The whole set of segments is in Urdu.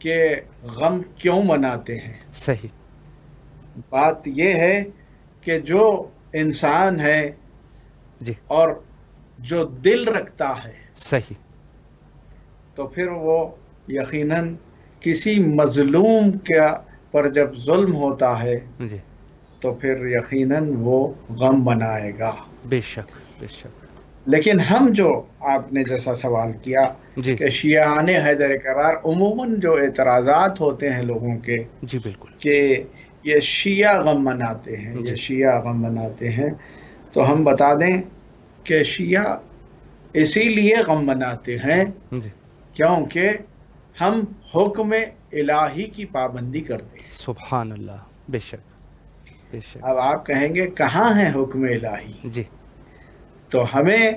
کہ غم کیوں مناتے ہیں؟ صحیح. بات یہ ہے کہ جو انسان ہے جی. اور جو دل رکھتا ہے صحیح. تو پھر وہ یقیناً کسی مظلوم کے پر جب ظلم ہوتا ہے جی. تو پھر یقیناً وہ غم منائے گا. بے شک بے شک. لیکن ہم جو آپ نے جیسا سوال کیا جی کہ شیعان حیدر قرار، عموماً جو اعتراضات ہوتے ہیں لوگوں کے جی بالکل. کہ یہ شیعہ غم مناتے ہیں، جی. یہ شیعہ غم مناتے ہیں، تو ہم بتا دیں کہ شیعہ اسی لیے غم مناتے ہیں جی. کیونکہ ہم حکم الہی کی پابندی کرتے ہیں. سبحان اللہ. بے شک بے شک. اب آپ کہیں گے کہاں ہے حکم الہی؟ جی. تو ہمیں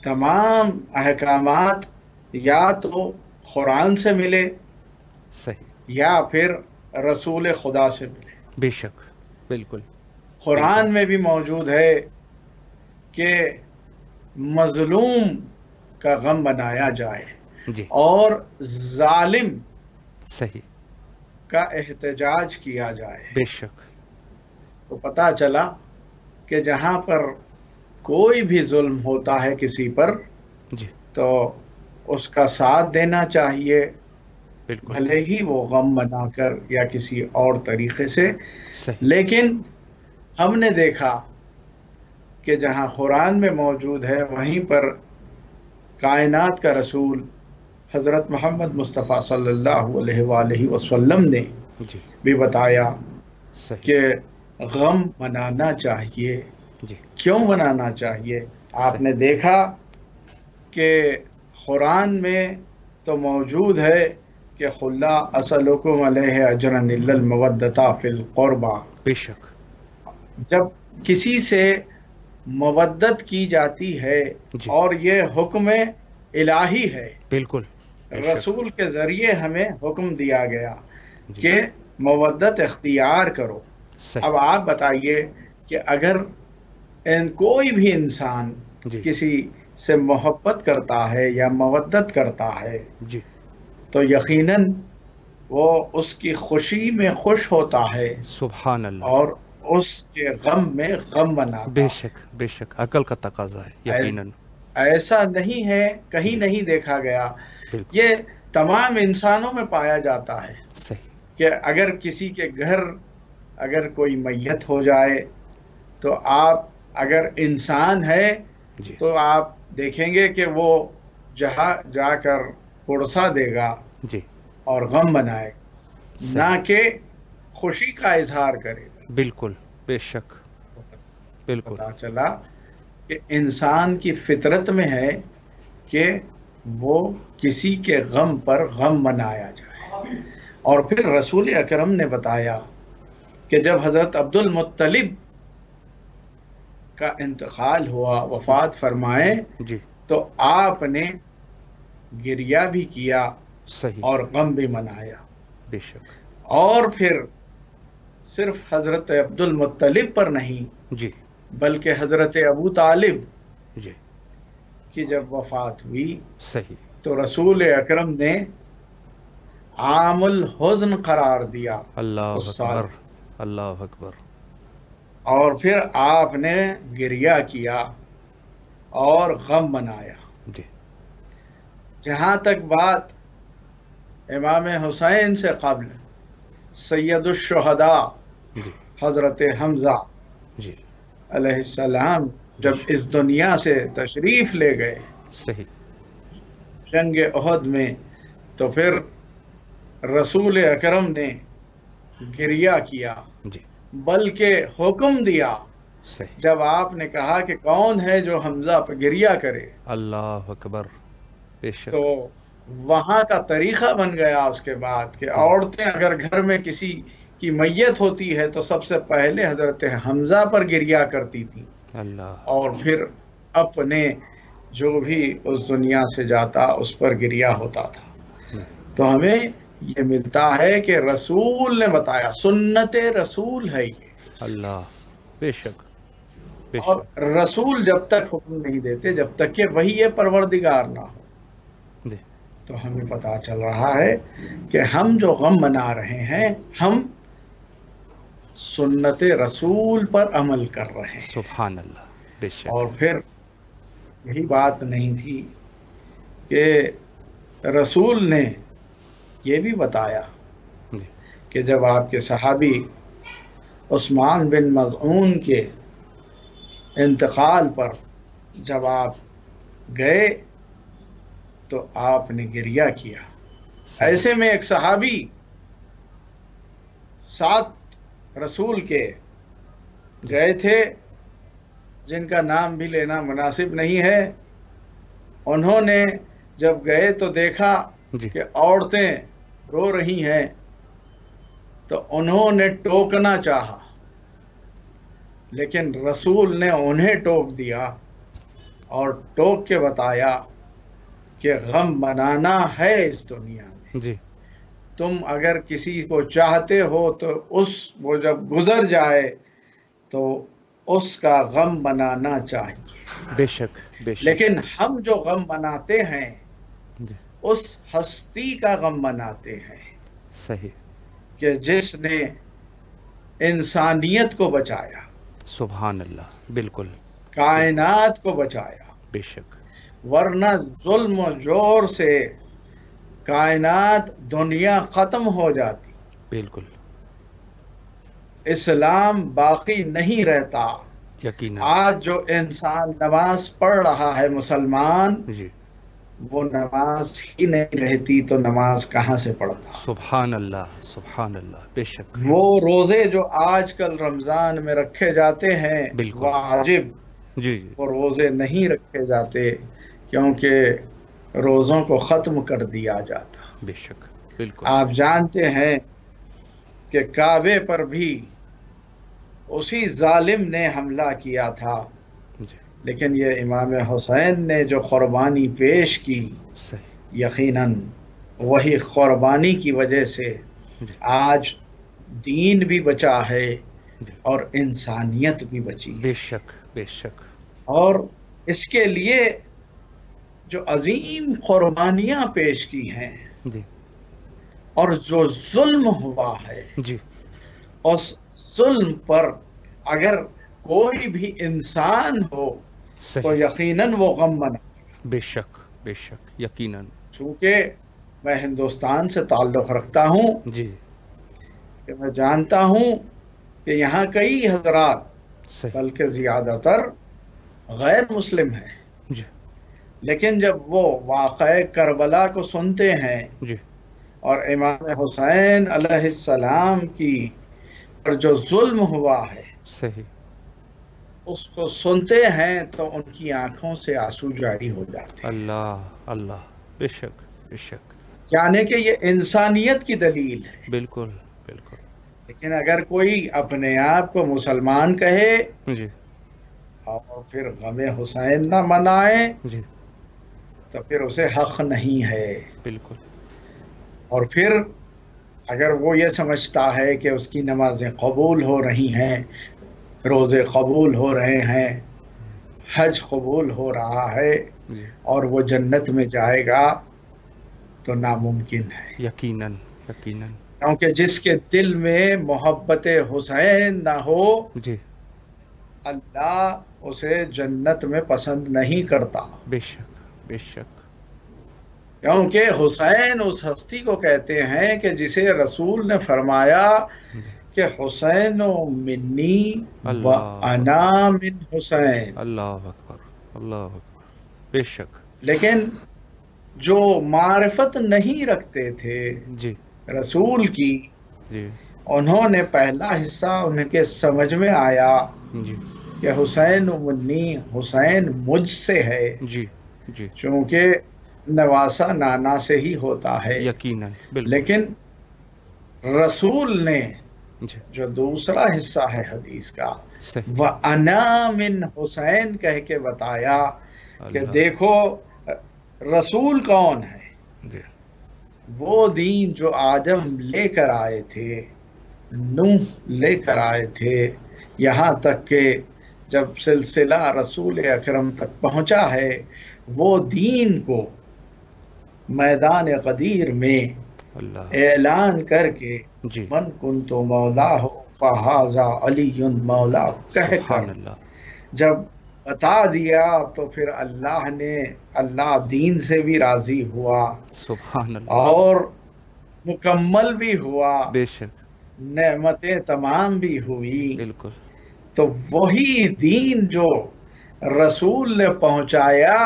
تمام احکامات یا تو قرآن سے ملے صحیح. یا پھر رسول خدا سے ملے. بے شک بالکل. قرآن میں بھی موجود ہے کہ مظلوم کا غم منایا جائے جی. اور ظالم صحیح. کا احتجاج کیا جائے. بے شک. تو پتہ چلا کہ جہاں پر کوئی بھی ظلم ہوتا ہے کسی پر جی. تو اس کا ساتھ دینا چاہیے، بالکل. بھلے ہی وہ غم منا کر یا کسی اور طریقے سے. صحیح. لیکن ہم نے دیکھا کہ جہاں قرآن میں موجود ہے وہیں پر کائنات کا رسول حضرت محمد مصطفیٰ صلی اللہ علیہ وآلہ وسلم نے جی. بھی بتایا صحیح. کہ غم منانا چاہیے. جی. کیوں منانا چاہیے؟ آپ صحیح. نے دیکھا کہ قرآن میں تو موجود ہے کہ قُل لا أَسْأَلُكُمْ عَلَيْهِ أَجْرًا إِلَّا الْمَوَدَّةَ فِي الْقُرْبَى. بے شک. جب کسی سے مودت کی جاتی ہے جی. اور یہ حکم الہی ہے، بالکل. بے شک. رسول کے ذریعے ہمیں حکم دیا گیا جی. کہ مودت اختیار کرو. صحیح. اب آپ بتائیے کہ اگر کوئی بھی انسان جی. کسی سے محبت کرتا ہے یا مودت کرتا ہے جی. تو یقیناً وہ اس کی خوشی میں خوش ہوتا ہے سبحان اللہ. اور اس کے غم میں غم مناتا بے ہے. شک بے شک. عقل کا تقاضا ہے یقیناً. ایسا نہیں ہے، کہیں جی. نہیں دیکھا گیا. بالکل. یہ تمام انسانوں میں پایا جاتا ہے صحیح. کہ اگر کسی کے گھر اگر کوئی میت ہو جائے تو آپ اگر انسان ہے جی. تو آپ دیکھیں گے کہ وہ جہاں جا کر پرسا دے گا جی. اور غم منائے، صحیح. نہ کہ خوشی کا اظہار کرے گا. بالکل. بے شک. بالکل. پتہ چلا کہ انسان کی فطرت میں ہے کہ وہ کسی کے غم پر غم منایا جائے. اور پھر رسول اکرم نے بتایا کہ جب حضرت عبد المطلب کا انتقال ہوا، وفات فرمائے، جی. تو آپ نے گریہ بھی کیا صحیح. اور غم بھی منایا. بے شک. اور پھر صرف حضرت عبد المطلب پر نہیں جی. بلکہ حضرت ابو طالب جی. کی جب وفات ہوئی صحیح. تو رسول اکرم نے عام الحزن قرار دیا اللہ اس سال، اکبر. اللہ اکبر. اور پھر آپ نے گریہ کیا اور غم منایا. جی. جہاں تک بات امام حسین سے قبل سید الشہداء جی. حضرت حمزہ جی. علیہ السلام جب اس دنیا سے تشریف لے گئے صحیح. جنگ احد میں، تو پھر رسول اکرم نے گریہ کیا، جی. بلکہ حکم دیا. صحیح. جب آپ نے کہا کہ کون ہے جو حمزہ پہ گریہ کرے، اللہ اکبر. بے شک. تو وہاں کا طریقہ بن گیا اس کے بعد کہ عورتیں اگر گھر میں کسی کی میت ہوتی ہے تو سب سے پہلے حضرت حمزہ پر گریہ کرتی تھی اللہ. اور پھر اپنے جو بھی اس دنیا سے جاتا اس پر گریہ ہوتا تھا. تو ہمیں یہ ملتا ہے کہ رسول نے بتایا، سنت رسول ہے یہ. اللہ. بے شک بے اور شک. رسول جب تک حکم نہیں دیتے جب تک کہ وہی پروردگار نہ ہو. جی. تو ہمیں پتہ چل رہا ہے کہ ہم جو غم منا رہے ہیں ہم سنت رسول پر عمل کر رہے ہیں. سبحان اللہ. بے شک. اور پھر یہی بات نہیں تھی کہ رسول نے یہ بھی بتایا جی. کہ جب آپ کے صحابی عثمان بن مظعون کے انتقال پر جب آپ گئے تو آپ نے گریہ کیا. ایسے میں ایک صحابی ساتھ رسول کے گئے تھے جن کا نام بھی لینا مناسب نہیں ہے. انہوں نے جب گئے تو دیکھا جی. کہ عورتیں رو رہی ہیں تو انہوں نے ٹوکنا چاہا لیکن رسول نے انہیں ٹوک دیا اور ٹوک کے بتایا کہ غم منانا ہے اس دنیا میں. جی. تم اگر کسی کو چاہتے ہو تو وہ جب گزر جائے تو اس کا غم منانا چاہیے. بے شک. بے شک. لیکن ہم جو غم مناتے ہیں جی. اس ہستی کا غم مناتے ہیں صحیح. کہ جس نے انسانیت کو بچایا. سبحان اللہ. بالکل. کائنات کو بچایا. بے شک. ورنہ ظلم و جور سے کائنات دنیا ختم ہو جاتی. بالکل. اسلام باقی نہیں رہتا. یقیناً. آج جو انسان نماز پڑھ رہا ہے مسلمان جی. وہ نماز ہی نہیں رہتی تو نماز کہاں سے پڑھتا. سبحان اللہ. سبحان اللہ. بے شک. وہ روزے جو آج کل رمضان میں رکھے جاتے ہیں بالکل. واجب جی. وہ روزے نہیں رکھے جاتے کیونکہ روزوں کو ختم کر دیا جاتا. بے شک. بالکل. آپ جانتے ہیں کہ کعبے پر بھی اسی ظالم نے حملہ کیا تھا جی. لیکن یہ امام حسین نے جو قربانی پیش کی صحیح. یقیناً وہی قربانی کی وجہ سے جی. آج دین بھی بچا ہے جی. اور انسانیت بھی بچی ہے. بے شک. بے شک. اور اس کے لیے جو عظیم قربانیاں پیش کی ہیں جی. اور جو ظلم ہوا ہے جی. اس ظلم پر اگر کوئی بھی انسان ہو تو صحیح. یقیناً وہ غم منا. بے شک. بے شک. یقیناً. چونکہ میں ہندوستان سے تعلق رکھتا ہوں جی. کہ میں جانتا ہوں کہ یہاں کئی حضرات صحیح. بلکہ زیادہ تر غیر مسلم ہیں جی. لیکن جب وہ واقعہ کربلا کو سنتے ہیں جی. اور امام حسین علیہ السلام کی پر جو ظلم ہوا ہے صحیح. اس کو سنتے ہیں تو ان کی آنکھوں سے آنسو جاری ہو جاتے ہیں. اللہ. اللہ. بے شک. بے شک. یعنی کہ یہ انسانیت کی دلیل ہے. بالکل. بالکل. لیکن اگر کوئی اپنے آپ کو مسلمان کہے جی. اور پھر غم حسین نہ منائے جی. تو پھر اسے حق نہیں ہے. بالکل. اور پھر اگر وہ یہ سمجھتا ہے کہ اس کی نمازیں قبول ہو رہی ہیں روزے قبول ہو رہے ہیں حج قبول ہو رہا ہے جی. اور وہ جنت میں جائے گا تو ناممکن ہے. یقیناً. یقیناً. کیونکہ جس کے دل میں محبت حسین نہ ہو جی. اللہ اسے جنت میں پسند نہیں کرتا. بے شک. بے شک. کیونکہ حسین اس ہستی کو کہتے ہیں کہ جسے رسول نے فرمایا جی. کہ حسین منی و اللہ. انا من حسین. اللہ اکبر. اللہ اکبر. بے شک. لیکن جو معرفت نہیں رکھتے تھے جی. رسول کی جی. انہوں نے پہلا حصہ ان کے سمجھ میں آیا جی. کہ حسین منی حسین مجھ سے ہے جی. جی. چونکہ نواسا نانا سے ہی ہوتا ہے. یقیناً. بالکل. لیکن رسول نے جی. جو دوسرا حصہ ہے حدیث کا صحیح. وَأَنَا مِنْ حسین کہہ کے بتایا کہ اللہ. دیکھو رسول کون ہے. جی. وہ دین جو آدم لے کر آئے تھے نوح لے کر آئے تھے یہاں تک کہ جب سلسلہ رسول اکرم تک پہنچا ہے وہ دین کو میدان غدیر میں اللہ اعلان کر کے جی من کنت مولا ہو فہذا علی مولا کہہ کر سبحان اللہ جب بتا دیا تو پھر اللہ دین سے بھی راضی ہوا سبحان اللہ اور مکمل بھی ہوا، بے شک نعمتیں تمام بھی ہوئی۔ بالکل تو وہی دین جو رسول نے پہنچایا،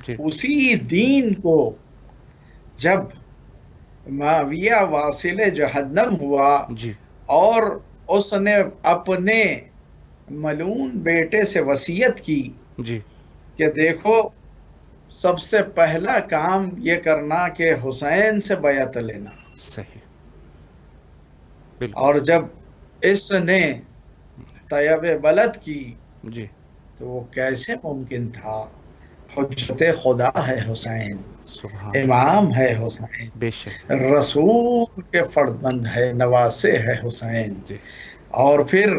جی اسی دین کو جب معاویہ واصل جہنم ہوا جی اور اس نے اپنے ملعون بیٹے سے وصیت کی جی کہ دیکھو سب سے پہلا کام یہ کرنا کہ حسین سے بیعت لینا، صحیح بالکل اور جب اس نے طیب بلد کی جی تو وہ کیسے ممکن تھا؟ حجت خدا ہے حسین، سبحان امام ہے حسین، بے شک رسول کے فرزند ہے، نواسے ہے حسین، جی اور پھر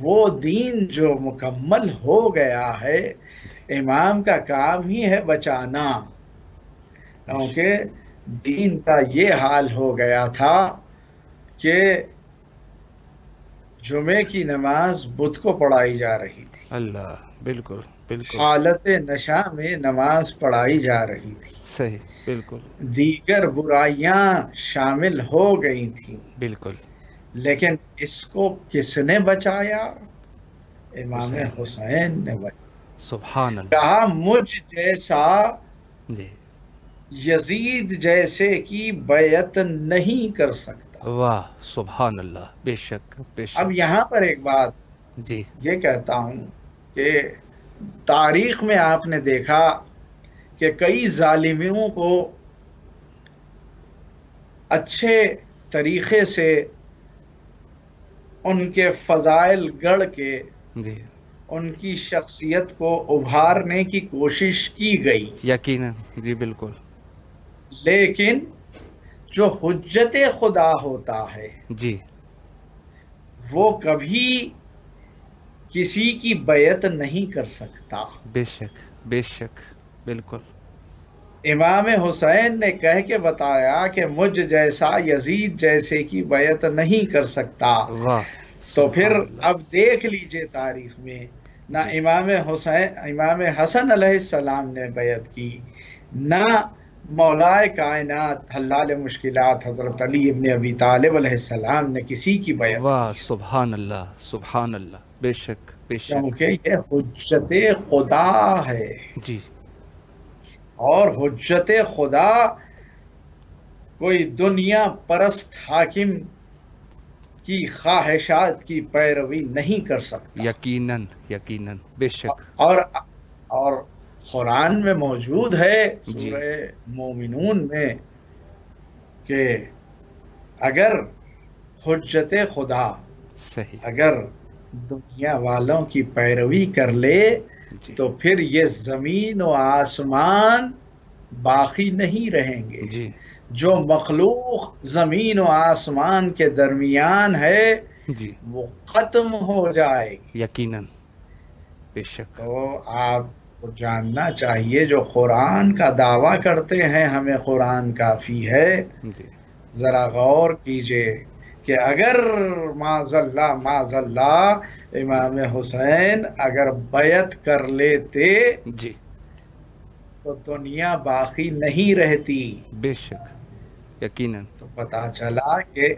وہ دین جو مکمل ہو گیا ہے، امام کا کام ہی ہے بچانا، کیونکہ دین کا یہ حال ہو گیا تھا کہ جمعے کی نماز بدھ کو پڑھائی جا رہی تھی، اللہ بالکل بالکل حالت نشہ میں نماز پڑھائی جا رہی تھی، صحیح بالکل دیگر برائیاں شامل ہو گئی تھیں، بالکل لیکن اس کو کس نے بچایا؟ امام حسین حسین نے بچایا۔ سبحان اللہ کہا مجھ جیسا جی یزید جیسے کی بیعت نہیں کر سکتا۔ واہ سبحان اللہ بے شک بے اب شک یہاں پر ایک بات جی یہ کہتا ہوں کہ تاریخ میں آپ نے دیکھا کہ کئی ظالموں کو اچھے طریقے سے ان کے فضائل گڑھ کے جی ان کی شخصیت کو ابھارنے کی کوشش کی گئی، یقیناً جی بالکل لیکن جو حجت خدا ہوتا ہے جی وہ کبھی کسی کی بیعت نہیں کر سکتا۔ بے شک بالکل امام حسین نے کہہ کے بتایا کہ مجھ جیسا یزید جیسے کی بیعت نہیں کر سکتا۔ واہ تو پھر سبحان اللہ اب دیکھ لیجئے تاریخ میں نہ جی امام حسن علیہ السلام نے بیعت کی، نہ مولائے کائنات حلال مشکلات حضرت علی ابن ابی طالب علیہ السلام نے کسی کی بیعت واہ کی، سبحان اللہ بے شک بے شک کیونکہ یہ حجت خدا ہے، جی اور حجت خدا کوئی دنیا پرست حاکم کی خواہشات کی پیروی نہیں کر سکتا۔ یقیناً بے شک اور قرآن میں موجود ہے جی سورہ مومنون میں کہ اگر حجت خدا صحیح اگر دنیا والوں کی پیروی کر لے جی تو پھر یہ زمین و آسمان باقی نہیں رہیں گے، جی جو مخلوق زمین و آسمان کے درمیان ہے جی وہ ختم ہو جائے گی۔ یقیناً بے شک تو آپ کو جاننا چاہیے جو قرآن کا دعویٰ کرتے ہیں ہمیں قرآن کافی ہے، جی ذرا غور کیجئے کہ اگر معاذ اللہ امام حسین اگر بیعت کر لیتے جی تو دنیا باقی نہیں رہتی۔ بے شک یقیناً تو پتہ چلا کہ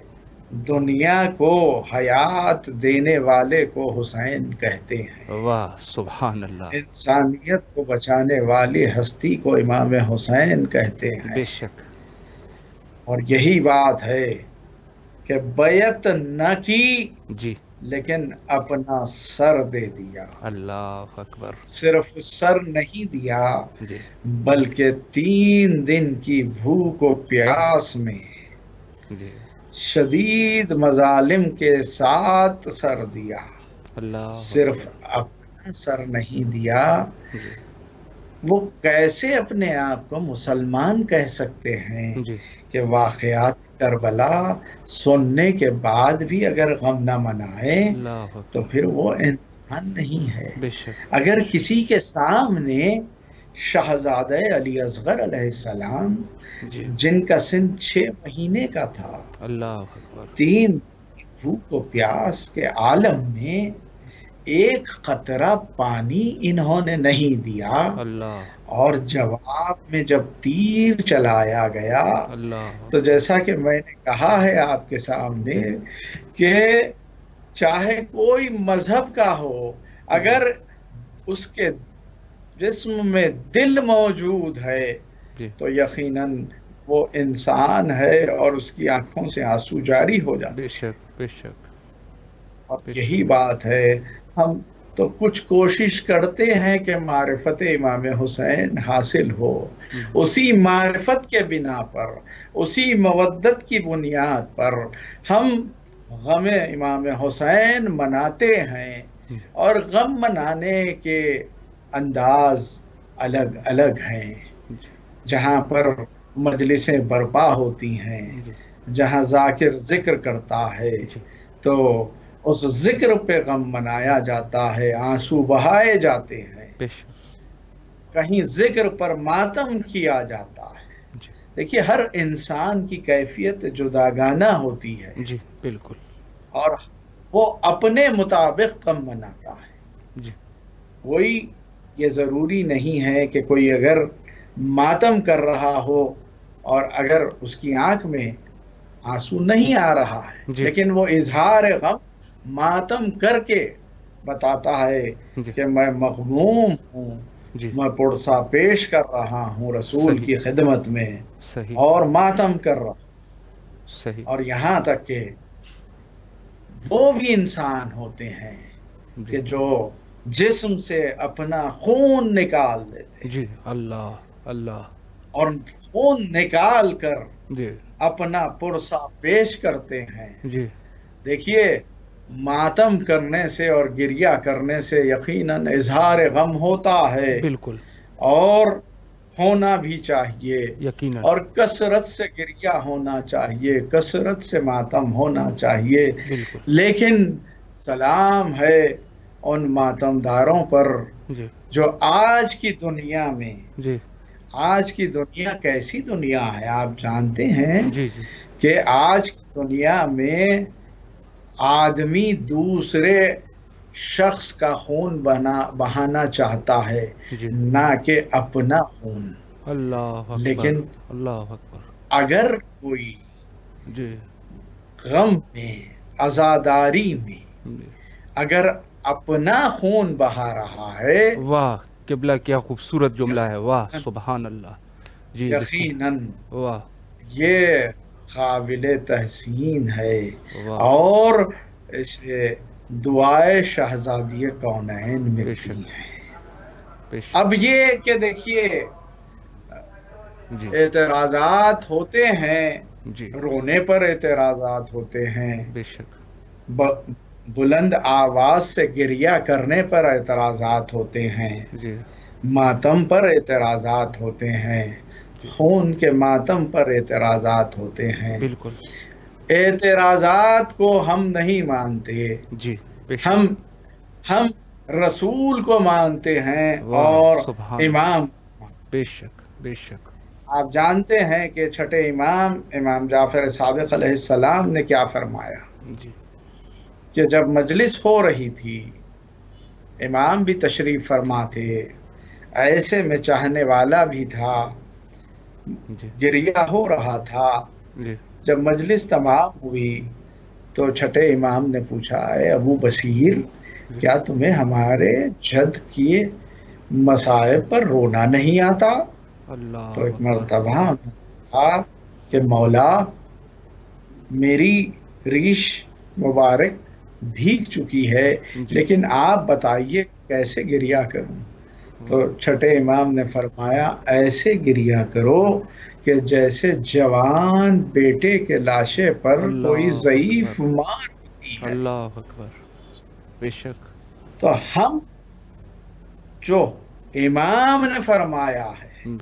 دنیا کو حیات دینے والے کو حسین کہتے ہیں، واہ سبحان اللہ انسانیت کو بچانے والی ہستی کو امام حسین کہتے ہیں، بے شک اور یہی بات ہے کہ بیعت نہ کی جی لیکن اپنا سر دے دیا، اللہ اکبر صرف سر نہیں دیا جی بلکہ 3 دن کی بھوک و پیاس میں جی شدید مظالم کے ساتھ سر دیا، اللہ صرف اپنا سر نہیں دیا۔ جی وہ کیسے اپنے آپ کو مسلمان کہہ سکتے ہیں جی کہ واقعات کربلا سننے کے بعد بھی اگر غم نہ منائے اللہ تو اکبر پھر وہ انسان نہیں ہے؟ بے شک اگر کسی کے سامنے شہزادہ علی اصغر علیہ السلام جی جن کا سن 6 مہینے کا تھا، اللہ اکبر 3 بھوک و پیاس کے عالم میں ایک قطرہ پانی انہوں نے نہیں دیا، اللہ اور جواب میں جب تیر چلایا گیا اللہ تو جیسا کہ میں نے کہا ہے آپ کے سامنے کہ چاہے کوئی مذہب کا ہو، اگر اس کے جسم میں دل موجود ہے جی تو یقیناً وہ انسان ہے اور اس کی آنکھوں سے آنسو جاری ہو جاتے بے شک بے شک اور بے یہی بات ہے، ہم تو کچھ کوشش کرتے ہیں کہ معرفت امام حسین حاصل ہو، اسی معرفت کے بنا پر، اسی مودت کی بنیاد پر ہم غم امام حسین مناتے ہیں، اور غم منانے کے انداز الگ الگ ہیں۔ جہاں پر مجلسیں برپا ہوتی ہیں، جی جہاں ذاکر ذکر کرتا ہے جی تو اس ذکر پہ غم منایا جاتا ہے، آنسو بہائے جاتے ہیں، بے شک کہیں ذکر پر ماتم کیا جاتا ہے۔ جی دیکھیے ہر انسان کی کیفیت جداگانہ ہوتی ہے، جی بالکل اور وہ اپنے مطابق غم مناتا ہے۔ جی کوئی یہ ضروری نہیں ہے کہ کوئی اگر ماتم کر رہا ہو اور اگر اس کی آنکھ میں آنسو نہیں آ رہا ہے، جی لیکن وہ اظہار غم ماتم کر کے بتاتا ہے جی کہ میں مغموم ہوں، جی میں پرسہ پیش کر رہا ہوں رسول صحیح کی خدمت میں، صحیح اور ماتم کر رہا ہوں۔ صحیح اور یہاں تک کہ وہ بھی انسان ہوتے ہیں جی کہ جو جسم سے اپنا خون نکال دیتے ہیں، جی اللہ اللہ اور خون نکال کر جی اپنا پرسہ پیش کرتے ہیں۔ جی دیکھیے ماتم کرنے سے اور گریہ کرنے سے یقیناً اظہار غم ہوتا ہے، بالکل اور ہونا بھی چاہیے، یقیناً اور کثرت سے گریہ ہونا چاہیے، کثرت سے ماتم ہونا چاہیے، بالکل لیکن سلام ہے ان ماتم داروں پر جی جو آج کی دنیا میں، جی آج کی دنیا کیسی دنیا ہے آپ جانتے ہیں جی جی کہ آج کی دنیا میں آدمی دوسرے شخص کا خون بہانا چاہتا ہے، جی نہ کہ اپنا خون۔ اللہ اکبر لیکن اللہ اکبر اگر کوئی جی غم میں، عزاداری میں جی اگر اپنا خون بہا رہا ہے، واہ قبلہ کیا خوبصورت جملہ ہے، واہ سبحان اللہ جی بسم یقیناً اللہ واہ یہ قابل تحسین ہے، واہ اور اسے دعائے شہزادی کونین بے ملتی شک ہیں۔ بے شک اب یہ کہ دیکھیے جی اعتراضات ہوتے ہیں، جی رونے پر اعتراضات ہوتے ہیں، بے شک بلند آواز سے گریہ کرنے پر اعتراضات ہوتے ہیں، جی ماتم پر اعتراضات ہوتے ہیں، جی خون کے ماتم پر اعتراضات ہوتے ہیں۔ بالکل اعتراضات کو ہم نہیں مانتے، جی بے شک ہم رسول کو مانتے ہیں واہ اور سبحان اللہ امام۔ بے شک بے شک آپ جانتے ہیں کہ چھٹے امام جعفر صادق علیہ السلام نے کیا فرمایا جی کہ جب مجلس ہو رہی تھی، امام بھی تشریف فرما تھے، ایسے میں چاہنے والا بھی تھا، جی گریہ ہو رہا تھا۔ جی جب مجلس تمام ہوئی تو چھٹے امام نے پوچھا، اے ابو بصیر، کیا تمہیں ہمارے جد کیے مصائب پر رونا نہیں آتا؟ تو اللہ ایک اکبر مرتبہ انہوں نے کہا کہ مولا، میری ریش مبارک بھیگ چکی ہے، جی لیکن آپ بتائیے کیسے گریہ کروں؟ تو چھٹے امام نے فرمایا، ایسے گریہ کرو کہ جیسے جوان بیٹے کے لاشے پر کوئی اللہ ضعیف اکبر ماں روتی ہے۔ اللہ اکبر بے شک تو ہم جو امام نے فرمایا ہے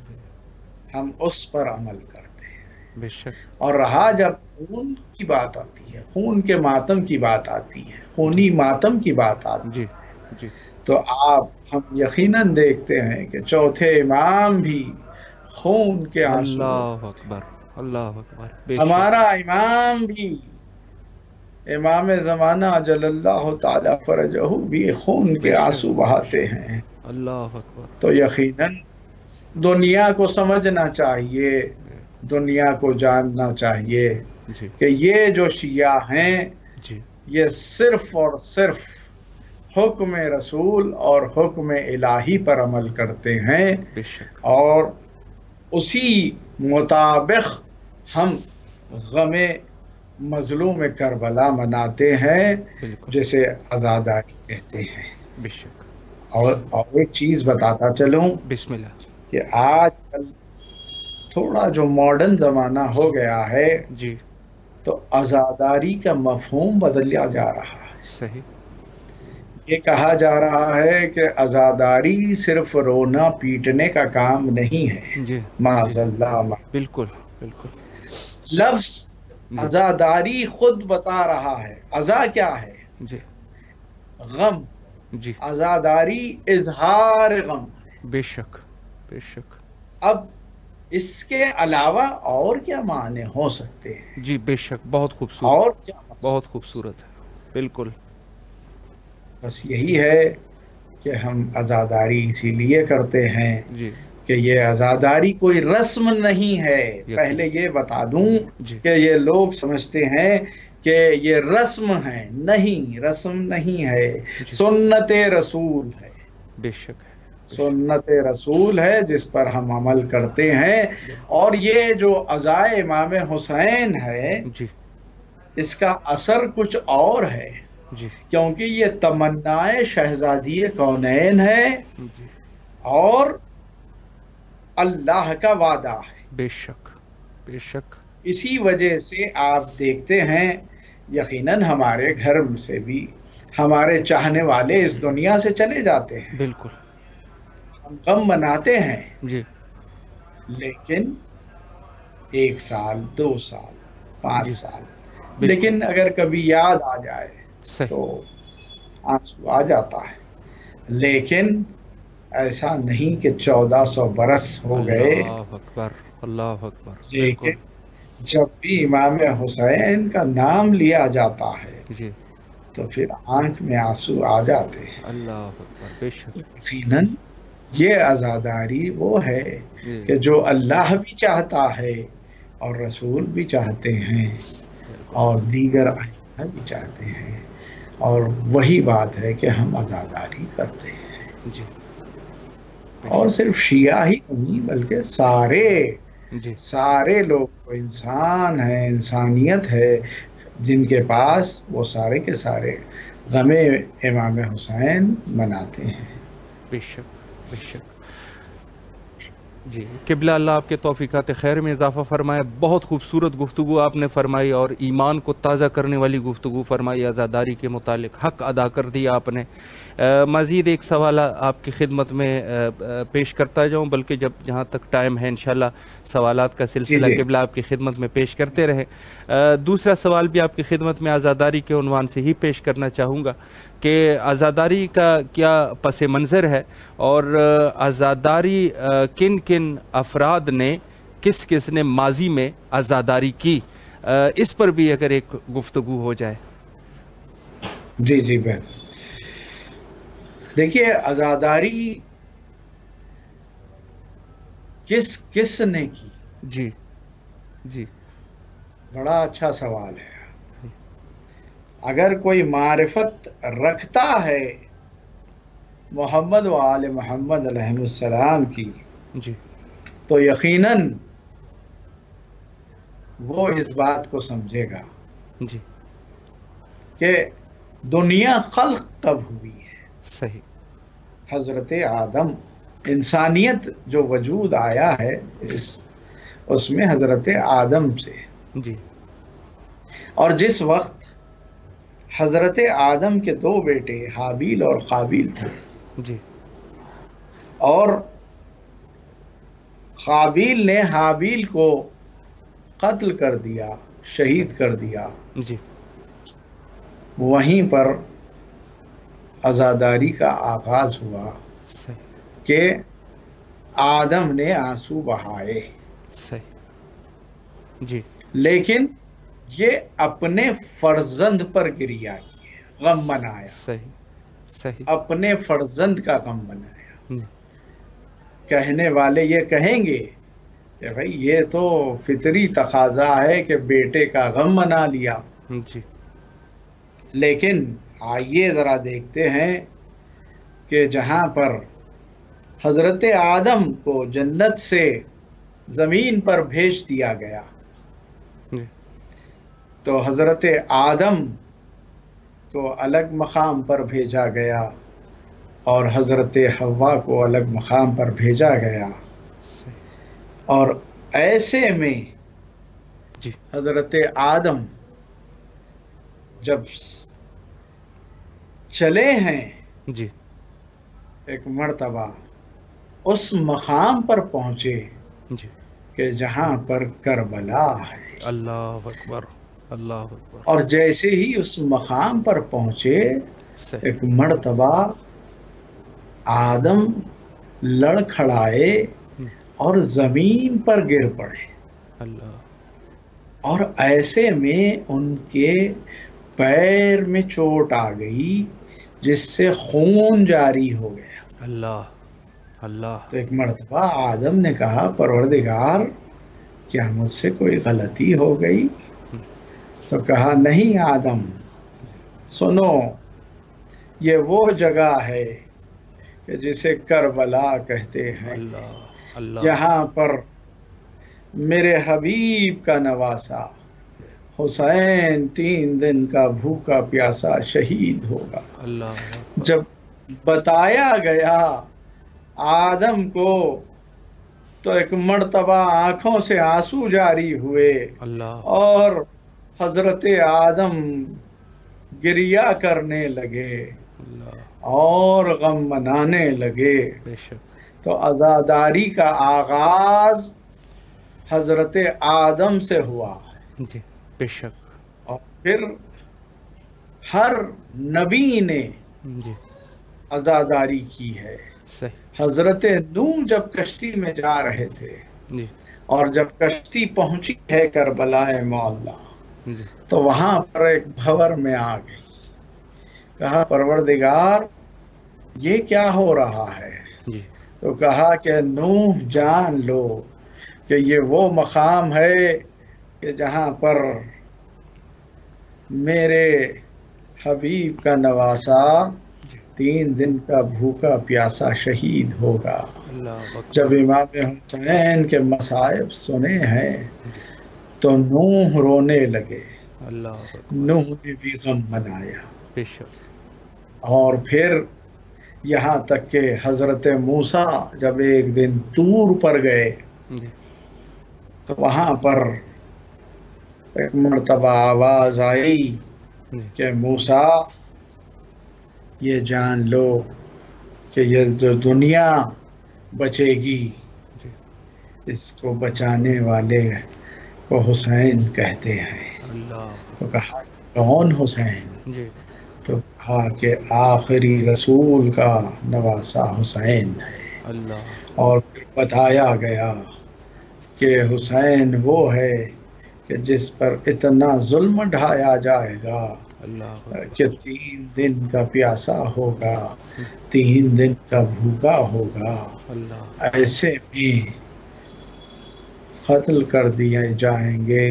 ہم اس پر عمل کرتے ہیں، بے شک اور رہا جب خون کی بات آتی ہے، خون کے ماتم کی بات آتی ہے، خونی ماتم کی بات آتی جی ہے، جی تو ہم یقیناً دیکھتے ہیں کہ چوتھے امام بھی خون کے آنسو اللہ اکبر، اللہ اکبر، بے شک، ہمارا امام بھی امام زمانہ جل اللہ تعالی فرجہ بھی خون بے کے شک، آنسو بے بہاتے شک، ہیں. اللہ اکبر، تو یقیناً دنیا کو سمجھنا چاہیے، دنیا کو جاننا چاہیے جی کہ یہ جو شیعہ ہیں جی یہ صرف اور صرف حکم رسول اور حکم الہی پر عمل کرتے ہیں، بے شک، اور اسی مطابق ہم غم مظلوم کربلا مناتے ہیں، بالکل، جسے عزاداری کہتے ہیں. بے شک، اور ایک چیز بتاتا چلوں بسم اللہ، کہ آج کل تھوڑا جو ماڈرن زمانہ ہو گیا ہے جی تو عزاداری کا مفہوم بدلیا جا رہا ہے. صحیح، یہ کہا جا رہا ہے کہ عزاداری صرف رونا پیٹنے کا کام نہیں ہے. جی جی، معاذ اللہ. بالکل بالکل، لفظ جی عزاداری خود بتا رہا ہے عزا کیا ہے، جی غم. جی، عزاداری اظہار غم. بے شک بے شک، اب اس کے علاوہ اور کیا معنی ہو سکتے ہیں، جی بے شک، بہت خوبصورت، اور کیا بہت مقصد ہو خوبصورت سکتا ہے، بالکل، بس یہی ہے کہ ہم عزاداری اسی لیے کرتے ہیں جی کہ یہ عزاداری کوئی رسم نہیں ہے. یقین، پہلے یہ بتا دوں جی کہ یہ لوگ سمجھتے ہیں کہ یہ رسم ہے. نہیں، رسم نہیں ہے، جی سنت رسول ہے. بے شک ہے، بے شک، سنت رسول ہے جس پر ہم عمل کرتے ہیں. اور یہ جو عزائے امام حسین ہے جی اس کا اثر کچھ اور ہے، جی کیونکہ یہ تمنائے شہزادی کونین ہے جی، اور اللہ کا وعدہ ہے. بے شک بے شک، اسی وجہ سے آپ دیکھتے ہیں یقیناً ہمارے گھر سے بھی ہمارے چاہنے والے اس دنیا سے چلے جاتے ہیں، بالکل، ہم غم مناتے ہیں، جی لیکن 1 سال 2 سال 5 جی، سال بالکل، لیکن اگر کبھی یاد آ جائے تو صحیح، آنسو آ جاتا ہے. لیکن ایسا نہیں کہ 1400 برس ہو گئے. اللہ اکبر، اللہ اکبر، بالکل، لیکن جب بھی امام حسین کا نام لیا جاتا ہے جی تو پھر آنکھ میں آنسو آ جاتے ہیں. اللہ اکبر، بے شک، یقیناً یہ عزاداری وہ ہے جی کہ جو اللہ بھی چاہتا ہے اور رسول بھی چاہتے ہیں بالکل، اور دیگر ائمہ بھی چاہتے ہیں، اور وہی بات ہے کہ ہم عزاداری کرتے ہیں. جی بے اور شک، صرف شیعہ ہی نہیں بلکہ جی سارے لوگ کو انسان ہے، انسانیت ہے جن کے پاس، وہ سارے کے سارے غم امام حسین مناتے ہیں. بے شک بے شک. جی قبلہ اللہ آپ کے توفیقات خیر میں اضافہ فرمائے. بہت خوبصورت گفتگو آپ نے فرمائی اور ایمان کو تازہ کرنے والی گفتگو فرمائی. عزاداری کے متعلق حق ادا کر دیا آپ نے. مزید ایک سوال آپ کی خدمت میں پیش کرتا جاؤں، بلکہ جہاں تک ٹائم ہے انشاءاللہ سوالات کا جی سلسلہ جی قبلہ آپ کی خدمت میں پیش کرتے رہیں. دوسرا سوال بھی آپ کی خدمت میں عزاداری کے عنوان سے ہی پیش کرنا چاہوں گا کہ عزاداری کا کیا پس منظر ہے، اور عزاداری کن کن افراد نے، کس نے ماضی میں عزاداری کی، اس پر بھی اگر ایک گفتگو ہو جائے. جی جی بہتر. دیکھیے عزاداری کس نے کی، جی جی بڑا اچھا سوال ہے. اگر کوئی معرفت رکھتا ہے محمد و آل محمد علیہ السلام کی جی تو یقیناً وہ اس بات کو سمجھے گا جی کہ دنیا خلق کب ہوئی ہے. صحیح. حضرت آدم، انسانیت جو وجود آیا ہے اس میں حضرت آدم سے، جی اور جس وقت حضرت آدم کے 2 بیٹے حابیل اور قابیل تھے، جی اور قابیل نے حابیل کو قتل کر دیا، شہید صحیح. کر دیا، جی وہیں پر عزاداری کا آغاز ہوا صحیح کہ آدم نے آنسو بہائے، صحیح جی لیکن یہ اپنے فرزند پر گریا کیے، غم منایا، صحیح صحیح اپنے فرزند کا غم منایا۔ جی کہنے والے یہ کہیں گے کہ بھئی یہ تو فطری تقاضا ہے کہ بیٹے کا غم منا لیا، جی لیکن آئیے ذرا دیکھتے ہیں کہ جہاں پر حضرت آدم کو جنت سے زمین پر بھیج دیا گیا جی تو حضرت آدم کو الگ مقام پر بھیجا گیا اور حضرت حوا کو الگ مقام پر بھیجا گیا، صحیح اور ایسے میں جی حضرت آدم جب چلے ہیں جی ایک مرتبہ اس مقام پر پہنچے جی کہ جہاں پر کربلا ہے، اللہ اکبر اللہ اکبر اور جیسے ہی اس مقام پر پہنچے صحیح ایک مرتبہ آدم لڑکھڑائے اور زمین پر گر پڑے، اللہ اور ایسے میں ان کے پیر میں چوٹ آ گئی جس سے خون جاری ہو گیا۔ اللہ اللہ تو ایک مرتبہ آدم نے کہا پروردگار کیا مجھ سے کوئی غلطی ہو گئی؟ تو کہا نہیں آدم، سنو، یہ وہ جگہ ہے کہ جسے کربلا کہتے ہیں، اللہ اللہ جہاں پر میرے حبیب کا نواسا حسین 3 دن کا بھوکا پیاسا شہید ہوگا۔ اللہ جب بتایا گیا آدم کو تو ایک مرتبہ آنکھوں سے آنسو جاری ہوئے اللہ اور حضرت آدم گریہ کرنے لگے اللہ اور غم منانے لگے۔ بے شک تو عزاداری کا آغاز حضرت آدم سے ہوا، جی بے شک اور پھر ہر نبی نے جی عزاداری کی ہے۔ صحیح حضرت نوح جب کشتی میں جا رہے تھے جی اور جب کشتی پہنچی ہے کربلا معلیٰ جی تو وہاں پر ایک بھور میں آ گئی، کہا پروردگار یہ کیا ہو رہا ہے؟ جی تو کہا کہ نوح جان لو کہ یہ وہ مقام ہے کہ جہاں پر میرے حبیب کا نواسا 3 دن کا بھوکا پیاسا شہید ہوگا۔ اللہ جب اکبر امام حسین کے مصائب سنے ہیں تو نوح رونے لگے، اللہ اکبر نوح نے بھی غم منایا، بے شک اور پھر یہاں تک کہ حضرت موسیٰ جب ایک دن طور پر گئے جی تو وہاں پر ایک مرتبہ آواز آئی جی کہ موسیٰ یہ جان لو کہ یہ جو دنیا بچے گی جی اس کو بچانے والے کو حسین کہتے ہیں۔ اللہ تو کہا کون حسین؟ جی تو کہا کہ آخری رسول کا نواسا حسین ہے، اللہ اور پھر بتایا گیا کہ حسین وہ ہے کہ جس پر اتنا ظلم ڈھایا جائے گا اللہ کہ 3 دن کا پیاسا ہوگا، 3 دن کا بھوکا ہوگا، اللہ ایسے میں قتل کر دیے جائیں گے۔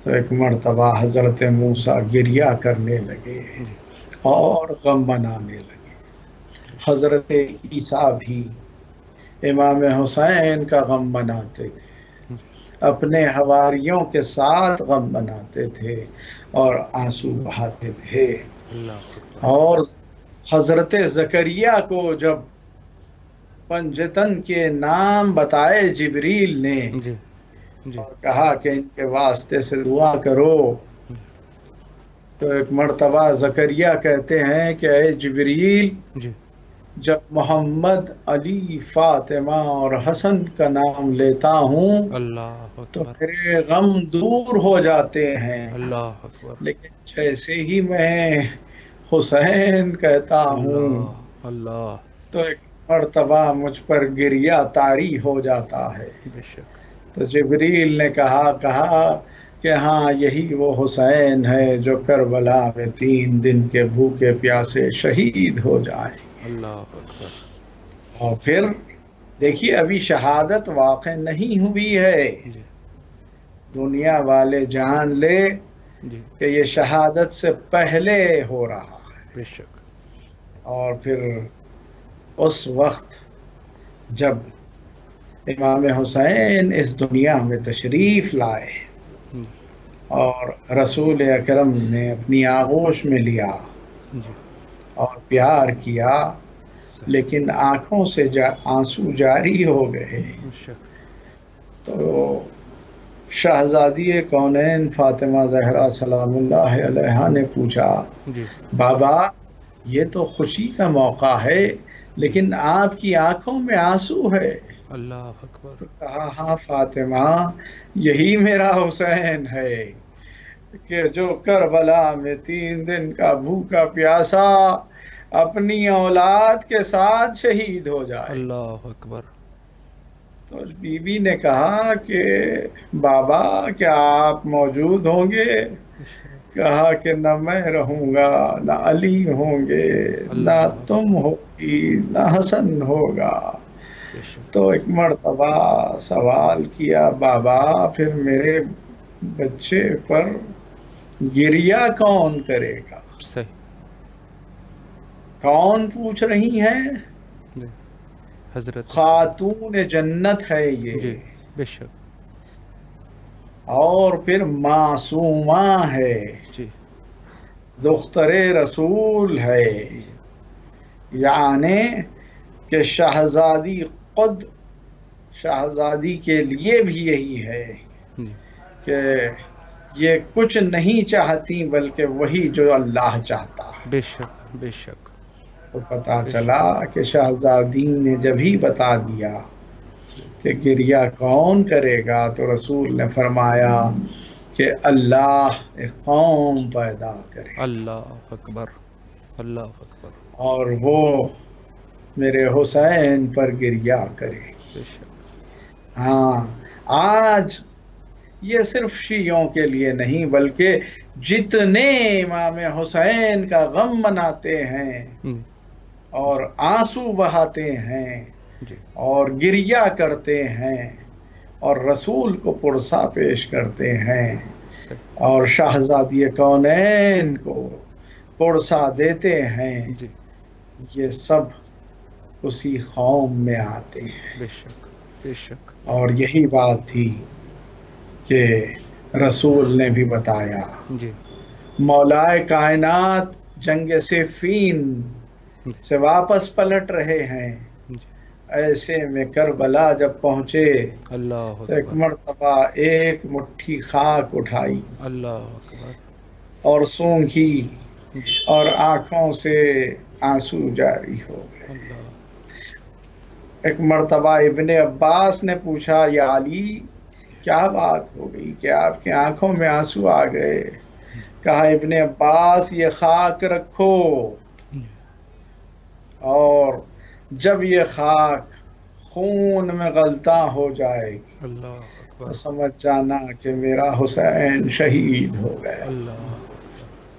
تو ایک مرتبہ حضرت موسیٰ گریہ کرنے لگے اور غم منانے لگے۔ حضرت عیسیٰ بھی امام حسین کا غم مناتے تھے، اپنے حواریوں کے ساتھ غم مناتے تھے اور آنسو بہاتے تھے۔ اللہ اکبر اور حضرت زکریا کو جب پنجتن کے نام بتائے جبریل نے جی جی اور کہا کہ ان کے واسطے سے دعا کرو، تو ایک مرتبہ زکریا کہتے ہیں کہ اے جبریل جی جب محمد، علی، فاطمہ اور حسن کا نام لیتا ہوں اللہ تو اکبر میرے غم دور ہو جاتے ہیں، اللہ اکبر لیکن جیسے ہی میں حسین کہتا ہوں اللہ اللہ تو ایک مرتبہ مجھ پر گریہ طاری ہو جاتا ہے۔ بے شک تو جبریل نے کہا کہ ہاں یہی وہ حسین ہے جو کربلا میں 3 دن کے بھوکے پیاسے شہید ہو جائیں۔ اللہ اکبر۔ اور پھر دیکھیے ابھی شہادت واقع نہیں ہوئی ہے، جی دنیا والے جان لے جی کہ یہ شہادت سے پہلے ہو رہا ہے۔ بے شک۔ اور پھر اس وقت جب امام حسین اس دنیا میں تشریف لائے اور رسول اکرم نے اپنی آغوش میں لیا جی اور پیار کیا، لیکن آنکھوں سے آنسو جاری ہو گئے۔ بے شک۔ تو شہزادی کونین فاطمہ زہرا سلام اللہ علیہا نے پوچھا، جی بابا یہ تو خوشی کا موقع ہے لیکن آپ کی آنکھوں میں آنسو ہے۔ اللہ اکبر۔ تو کہا ہاں فاطمہ یہی میرا حسین ہے کہ جو کربلا میں 3 دن کا بھوکا پیاسا اپنی اولاد کے ساتھ شہید ہو جائے۔ اللہ اکبر۔ تو بی بی نے کہا کہ بابا کیا آپ موجود ہوں گے؟ کہا کہ نہ میں رہوں گا، نہ علی ہوں گے، نہ تم ہوگی، نہ حسن ہوگا۔ تو ایک مرتبہ سوال کیا، بابا پھر میرے بچے پر گریہ کون کرے گا؟ صحیح۔ کون پوچھ رہی ہیں؟ حضرت خاتون جنت ہے یہ، جی بے شک۔ اور پھر معصومہ ہے، جی دختر رسول ہے، یعنی کہ شہزادی خود شہزادی کے لیے بھی یہی ہے جی کہ یہ کچھ نہیں چاہتی بلکہ وہی جو اللہ چاہتا ہے۔ بے شک بے شک۔ تو پتا چلا کہ شہزادی نے جب ہی بتا دیا کہ گریہ کون کرے گا تو رسول نے فرمایا کہ اللہ ایک قوم پیدا کرے، اللہ اکبر اللہ اکبر۔ اور وہ میرے حسین پر گریہ کرے گی۔ بے شک۔ ہاں آج یہ صرف شیعوں کے لیے نہیں بلکہ جتنے امام حسین کا غم مناتے ہیں اور آنسو بہاتے ہیں جی اور گریہ کرتے ہیں اور رسول کو پرسا پیش کرتے ہیں اور شہزادی کونین کو پرسا دیتے ہیں، جی یہ سب اسی قوم میں آتے ہیں۔ بے شک بے شک۔ اور یہی بات تھی کہ رسول نے بھی بتایا، جی مولائے کائنات جنگ صفین سے واپس پلٹ رہے ہیں، ایسے میں کربلا جب پہنچے اللہ تو ایک مرتبہ ایک مٹھی خاک اٹھائی اللہ اکبر اور سونگھی اور آنکھوں سے آنسو جاری ہو گئے۔ ایک مرتبہ ابن عباس نے پوچھا، یا علی کیا بات ہو گئی کہ آپ کی آنکھوں میں آنسو آ گئے؟ کہا ابن عباس یہ خاک رکھو اور جب یہ خاک خون میں غلطاں ہو جائے گی اللہ اکبر تو سمجھ جانا کہ میرا حسین شہید ہو گیا۔ اللہ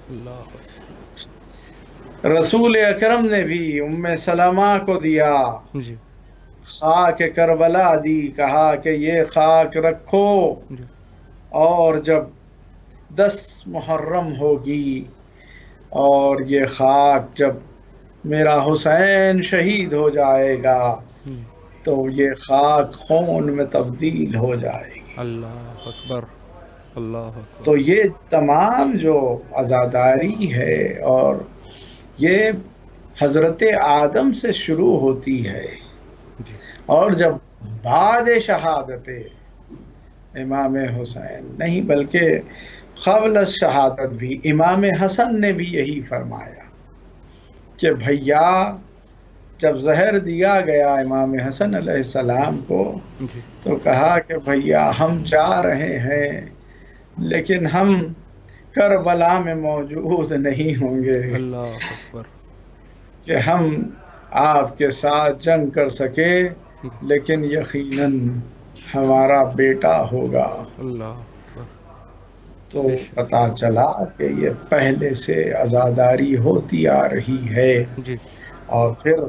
اللہ رسول اکرم نے بھی ام سلمہ کو دیا، جی خاک کربلا دی، کہا کہ یہ خاک رکھو جی اور جب 10 محرم ہوگی اور یہ خاک جب میرا حسین شہید ہو جائے گا تو یہ خاک خون میں تبدیل ہو جائے گی۔ اللہ اکبر اللہ اکبر۔ تو یہ تمام جو عزاداری ہے اور یہ حضرت آدم سے شروع ہوتی ہے، اور جب بعد شہادت امام حسین نہیں بلکہ قبل شہادت بھی امام حسن نے بھی یہی فرمایا کہ بھیا جب زہر دیا گیا امام حسن علیہ السلام کو تو کہا کہ بھیا ہم جا رہے ہیں لیکن ہم کربلا میں موجود نہیں ہوں گے اللہ اکبر، کہ ہم آپ کے ساتھ جنگ کر سکے، لیکن یقیناً ہمارا بیٹا ہوگا۔ اللہ، تو پتہ چلا کہ یہ پہلے سے عزاداری ہوتی آ رہی ہے۔ جی اور پھر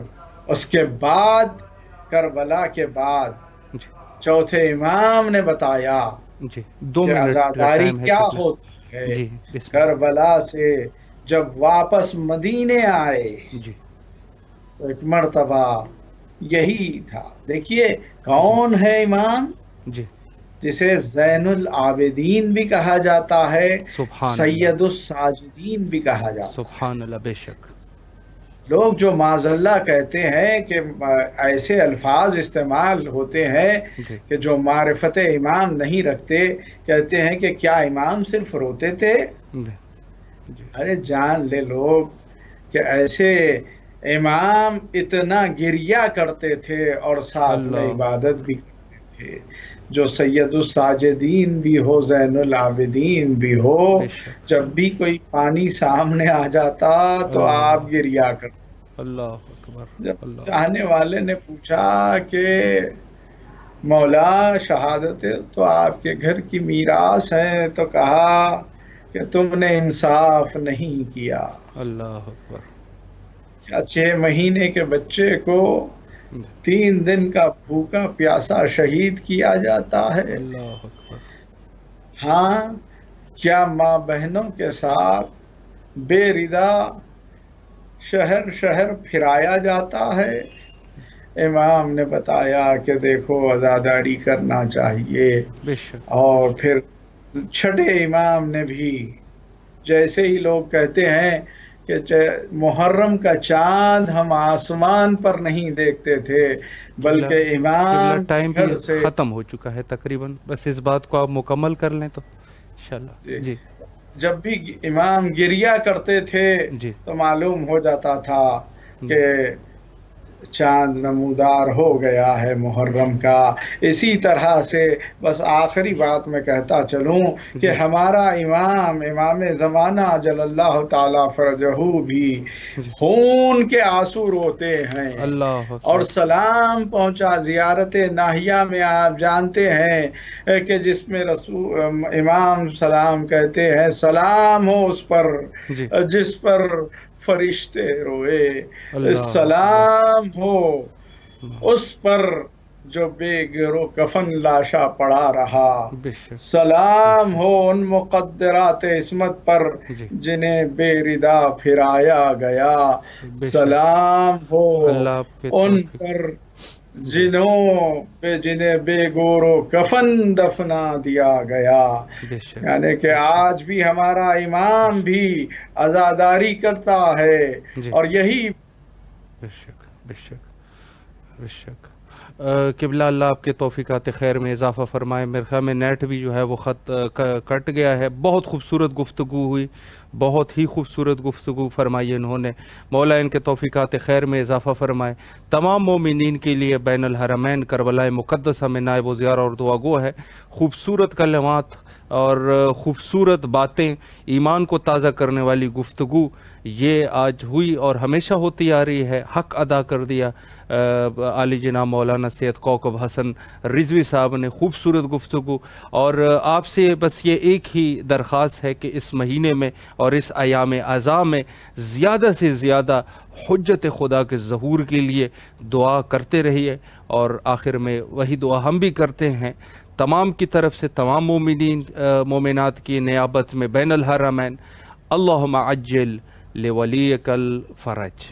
اس کے بعد کربلا کے بعد جی چوتھے امام نے بتایا جی 2 کہ منٹ عزاداری ٹائم ہے کیا قبلہ۔ ہوتی ہے۔ جی بسم کربلا سے جب واپس مدینے آئے اللہ۔ جی تو ایک مرتبہ یہی تھا۔ دیکھیے کون ہے امام، جی جسے زین العابدین بھی کہا جاتا ہے، سبحان اللہ، سید الساجدین بھی کہا جاتا ہے۔ سبحان اللہ، بے شک۔ لوگ جو معاذ اللہ کہتے ہیں کہ ایسے الفاظ استعمال ہوتے ہیں جی کہ جو معرفت امام نہیں رکھتے، کہتے ہیں کہ کیا امام صرف روتے تھے؟ جی ارے جان لے لوگ کہ ایسے امام اتنا گریہ کرتے تھے اور ساتھ میں اللہ، عبادت بھی کرتے تھے۔ جو سید الساجدین بھی ہو، زین العابدین بھی ہو، بے شک، جب بھی کوئی پانی سامنے آ جاتا تو اللہ، آپ گریہ کرتے۔ اللہ اکبر، جب اللہ، چاہنے والے نے پوچھا کہ مولا شہادت تو آپ کے گھر کی میراث ہے، تو کہا کہ تم نے انصاف نہیں کیا۔ اللہ اکبر، کیا 6 مہینے کے بچے کو 3 دن کا بھوکا پیاسا شہید کیا جاتا ہے؟ اللہ اکبر، ہاں، کیا ماں بہنوں کے ساتھ بے ردا شہر شہر پھرایا جاتا ہے؟ امام نے بتایا کہ دیکھو عزاداری کرنا چاہیے۔ بے شک، اور پھر چھٹے امام نے بھی، جیسے ہی لوگ کہتے ہیں کہ محرم کا چاند ہم آسمان پر نہیں دیکھتے تھے، بلکہ امام ٹائم بھی گھر سے ختم ہو چکا ہے تقریباً، بس اس بات کو آپ مکمل کر لیں تو انشاءاللہ۔ جی جب بھی امام گریہ کرتے تھے جی تو معلوم ہو جاتا تھا کہ چاند نمودار ہو گیا ہے محرم کا۔ اسی طرح سے بس آخری بات میں کہتا چلوں کہ ہمارا امام زمانہ جل اللہ تعالیٰ فرجہ بھی خون کے آنسو روتے ہیں، اللہ اور سلام پہنچا زیارت ناہیہ میں۔ آپ جانتے ہیں کہ جس میں امام سلام کہتے ہیں، سلام ہو اس پر جس پر فرشتے روئے، سلام ہو اس پر جو بے گرو کفن لاشا پڑا رہا، سلام ہو ان مقدرات عصمت پر جنہیں بے ردا پھرایا گیا، سلام ہو ان پر جنہیں بے گورو کفن دفنا دیا گیا۔ یعنی کہ آج بھی ہمارا امام بھی عزاداری کرتا ہے، اور یہی بے شک بے شک بے شک۔ قبلہ اللہ آپ کے توفیقات خیر میں اضافہ فرمائے۔ میرے خیال میں نیٹ بھی جو ہے وہ خط کٹ گیا ہے۔ بہت خوبصورت گفتگو ہوئی، بہت ہی خوبصورت گفتگو فرمائی انہوں نے۔ مولا ان کے توفیقات خیر میں اضافہ فرمائے۔ تمام مومنین کے لیے بین الحرمین کربلا مقدسہ میں نائب و زیارہ اور دعا گو ہے۔ خوبصورت کلمات اور خوبصورت باتیں، ایمان کو تازہ کرنے والی گفتگو یہ آج ہوئی اور ہمیشہ ہوتی آ رہی ہے۔ حق ادا کر دیا عالی جناب مولانا سید کوکب حسن رضوی صاحب نے، خوبصورت گفتگو۔ اور آپ سے بس یہ ایک ہی درخواست ہے کہ اس مہینے میں اور اس ایام اعزاء میں زیادہ سے زیادہ حجت خدا کے ظہور کے لیے دعا کرتے رہیے، اور آخر میں وہی دعا ہم بھی کرتے ہیں تمام کی طرف سے، تمام مومنین مومنات کی نیابت میں بین الحرمین، اللہم عجل لولیک الفرج۔